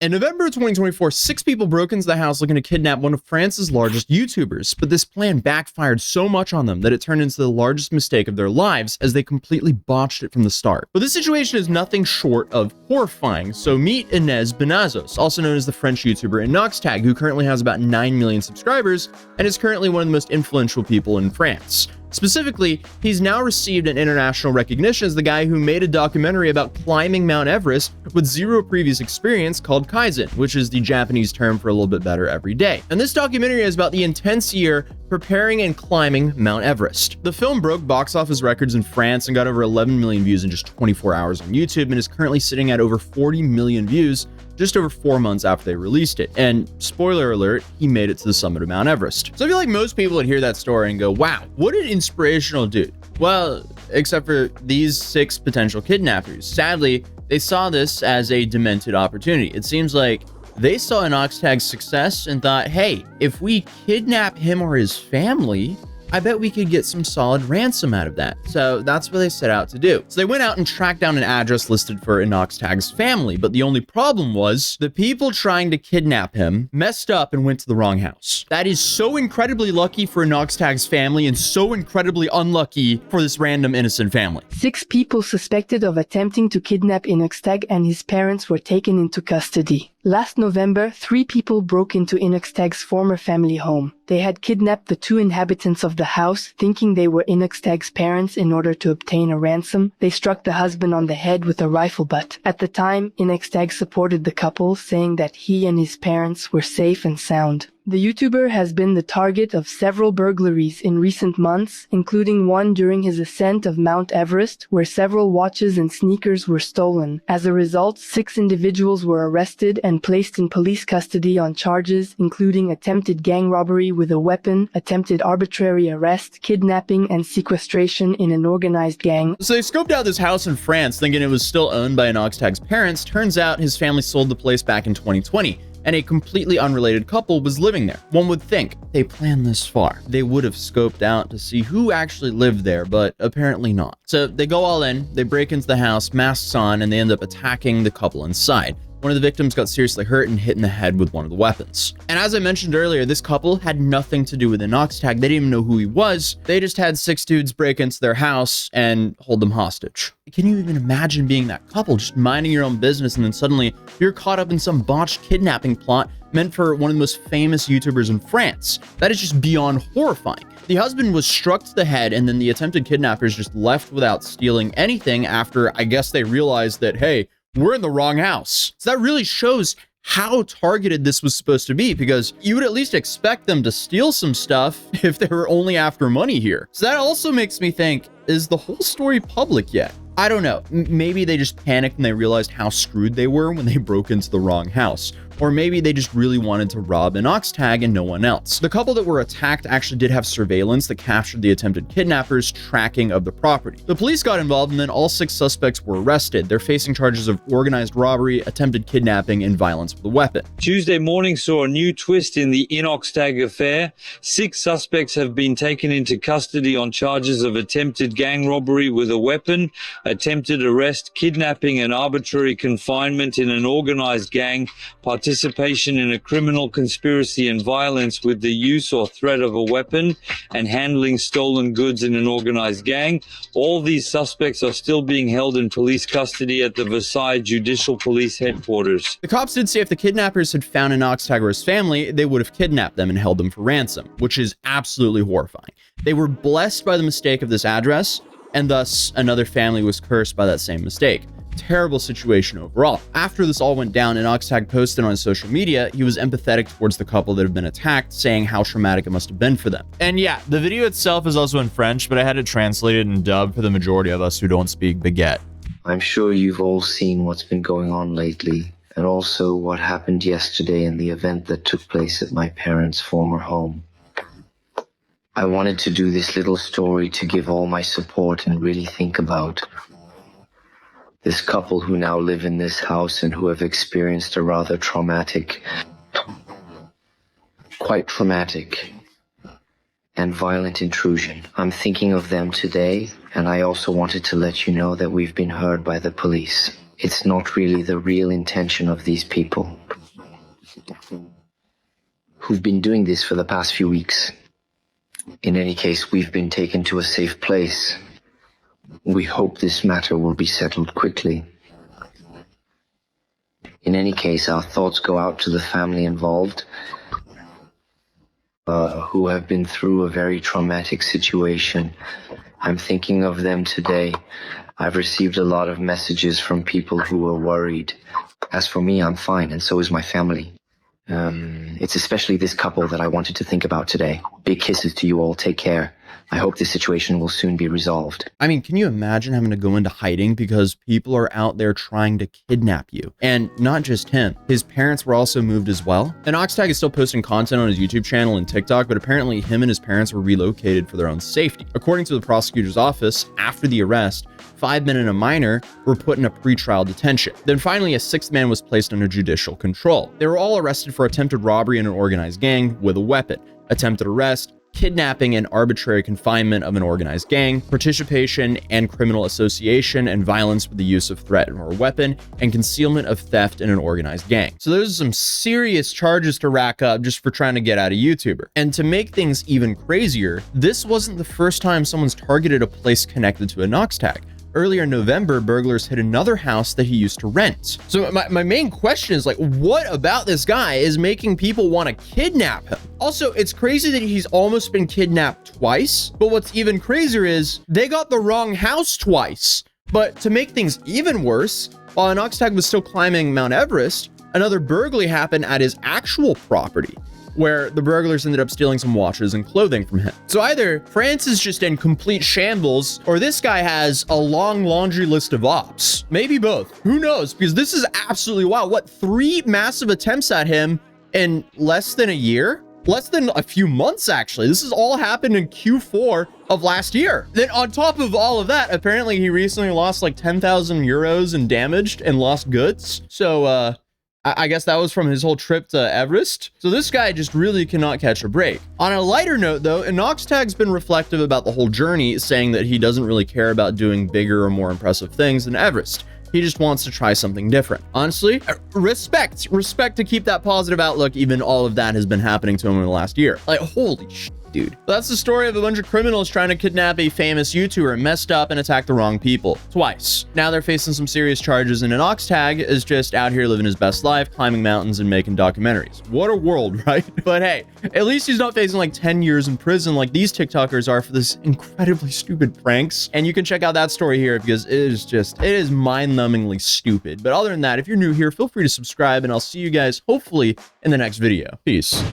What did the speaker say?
In November 2024, 6 people broke into the house looking to kidnap one of France's largest YouTubers, but this plan backfired so much on them that it turned into the largest mistake of their lives as they completely botched it from the start. But this situation is nothing short of horrifying, so meet Inès Benazos, also known as the French YouTuber Inoxtag, who currently has about 9 million subscribers and is currently one of the most influential people in France. Specifically, he's now received an international recognition as the guy who made a documentary about climbing Mount Everest with zero previous experience called Kaizen, which is the Japanese term for a little bit better every day. And this documentary is about the intense year preparing and climbing Mount Everest. The film broke box office records in France and got over 11 million views in just 24 hours on YouTube and is currently sitting at over 40 million views just over 4 months after they released it. And spoiler alert, he made it to the summit of Mount Everest. So I feel like most people would hear that story and go, wow, what an inspirational dude. Well, except for these 6 potential kidnappers. Sadly, they saw this as a demented opportunity. It seems like they saw Inoxtag's success and thought, hey, if we kidnap him or his family, I bet we could get some solid ransom out of that. So that's what they set out to do. So they went out and tracked down an address listed for Inoxtag's family, but the only problem was the people trying to kidnap him messed up and went to the wrong house. That is so incredibly lucky for Inoxtag's family and so incredibly unlucky for this random innocent family. 6 people suspected of attempting to kidnap Inoxtag and his parents were taken into custody. Last November, 3 people broke into Inoxtag's former family home. They had kidnapped the 2 inhabitants of the house, thinking they were Inoxtag's parents in order to obtain a ransom. They struck the husband on the head with a rifle butt. At the time, Inoxtag supported the couple, saying that he and his parents were safe and sound. The YouTuber has been the target of several burglaries in recent months, including one during his ascent of Mount Everest, where several watches and sneakers were stolen. As a result, 6 individuals were arrested and placed in police custody on charges including attempted gang robbery with a weapon, attempted arbitrary arrest, kidnapping, and sequestration in an organized gang. So they scoped out this house in France thinking it was still owned by Inoxtag's parents. Turns out his family sold the place back in 2020. And a completely unrelated couple was living there. One would think they planned this far. They would have scoped out to see who actually lived there, but apparently not. So they go all in, they break into the house, masks on, and they end up attacking the couple inside. One of the victims got seriously hurt and hit in the head with one of the weapons. And as I mentioned earlier, this couple had nothing to do with Inoxtag. They didn't even know who he was. They just had 6 dudes break into their house and hold them hostage. Can you even imagine being that couple, just minding your own business, and then suddenly you're caught up in some botched kidnapping plot meant for one of the most famous YouTubers in France? That is just beyond horrifying. The husband was struck to the head, and then the attempted kidnappers just left without stealing anything after, I guess, they realized that, hey, we're in the wrong house. So that really shows how targeted this was supposed to be, because you would at least expect them to steal some stuff if they were only after money here. So that also makes me think, is the whole story public yet? I don't know. Maybe they just panicked and they realized how screwed they were when they broke into the wrong house. Or maybe they just really wanted to rob Inoxtag and no one else. The couple that were attacked actually did have surveillance that captured the attempted kidnappers' tracking of the property. The police got involved, and then all 6 suspects were arrested. They're facing charges of organized robbery, attempted kidnapping, and violence with a weapon. Tuesday morning saw a new twist in the Inoxtag affair. 6 suspects have been taken into custody on charges of attempted gang robbery with a weapon, attempted arrest, kidnapping and arbitrary confinement in an organized gang, participation in a criminal conspiracy and violence with the use or threat of a weapon, and handling stolen goods in an organized gang. All these suspects are still being held in police custody at the Versailles Judicial Police Headquarters. The cops did say if the kidnappers had found Inoxtag or his family, they would have kidnapped them and held them for ransom, which is absolutely horrifying. They were blessed by the mistake of this address, and thus another family was cursed by that same mistake. Terrible situation overall. After this all went down, Inoxtag posted on his social media he was empathetic towards the couple that have been attacked, saying how traumatic it must have been for them. And yeah, the video itself is also in French, but I had it translated and dubbed for the majority of us who don't speak baguette. I'm sure you've all seen what's been going on lately, and also what happened yesterday in the event that took place at my parents' former home. I wanted to do this little story to give all my support and really think about this couple who now live in this house and who have experienced a rather quite traumatic and violent intrusion. I'm thinking of them today, and I also wanted to let you know that we've been heard by the police. it's not really the real intention of these people who've been doing this for the past few weeks. In any case, we've been taken to a safe place. We hope this matter will be settled quickly. In any case, our thoughts go out to the family involved, who have been through a very traumatic situation. I'm thinking of them today. I've received a lot of messages from people who are worried. As for me, I'm fine, and so is my family. It's especially this couple that I wanted to think about today. Big kisses to you all. Take care. I hope this situation will soon be resolved. I mean, can you imagine having to go into hiding because people are out there trying to kidnap you? And not just him. His parents were also moved as well. Inoxtag is still posting content on his YouTube channel and TikTok, but apparently him and his parents were relocated for their own safety. According to the prosecutor's office, after the arrest, 5 men and a minor were put in a pretrial detention. Then finally, a 6th man was placed under judicial control. They were all arrested for attempted robbery in an organized gang with a weapon, attempted arrest, kidnapping and arbitrary confinement of an organized gang, participation and criminal association and violence with the use of threat or weapon, and concealment of theft in an organized gang. So those are some serious charges to rack up just for trying to get out a YouTuber. And to make things even crazier, this wasn't the first time someone's targeted a place connected to Inoxtag. Earlier in November, burglars hit another house that he used to rent. So my main question is, like, what about this guy is making people want to kidnap him? Also, it's crazy that he's almost been kidnapped twice, but what's even crazier is they got the wrong house twice. But to make things even worse, while Inoxtag was still climbing Mount Everest, another burglary happened at his actual property, where the burglars ended up stealing some watches and clothing from him. So either France is just in complete shambles, or this guy has a long laundry list of ops. Maybe both. Who knows? Because this is absolutely wild. What, 3 massive attempts at him in less than a year? Less than a few months, actually. This has all happened in Q4 of last year. Then on top of all of that, apparently he recently lost like 10,000 euros in damaged and lost goods. So, I guess that was from his whole trip to Everest. So this guy just really cannot catch a break. On a lighter note though, Inoxtag's been reflective about the whole journey, saying that he doesn't really care about doing bigger or more impressive things than Everest. He just wants to try something different. Honestly, respect to keep that positive outlook, even all of that has been happening to him in the last year. Like, holy shit, dude. That's the story of a bunch of criminals trying to kidnap a famous YouTuber, messed up and attacked the wrong people twice. Now they're facing some serious charges, and Inoxtag is just out here living his best life, climbing mountains and making documentaries. What a world, right? But hey, at least he's not facing like 10 years in prison like these TikTokers are for this incredibly stupid pranks. And you can check out that story here because it is mind-numbingly stupid. But other than that, if you're new here, feel free to subscribe, and I'll see you guys hopefully in the next video. Peace.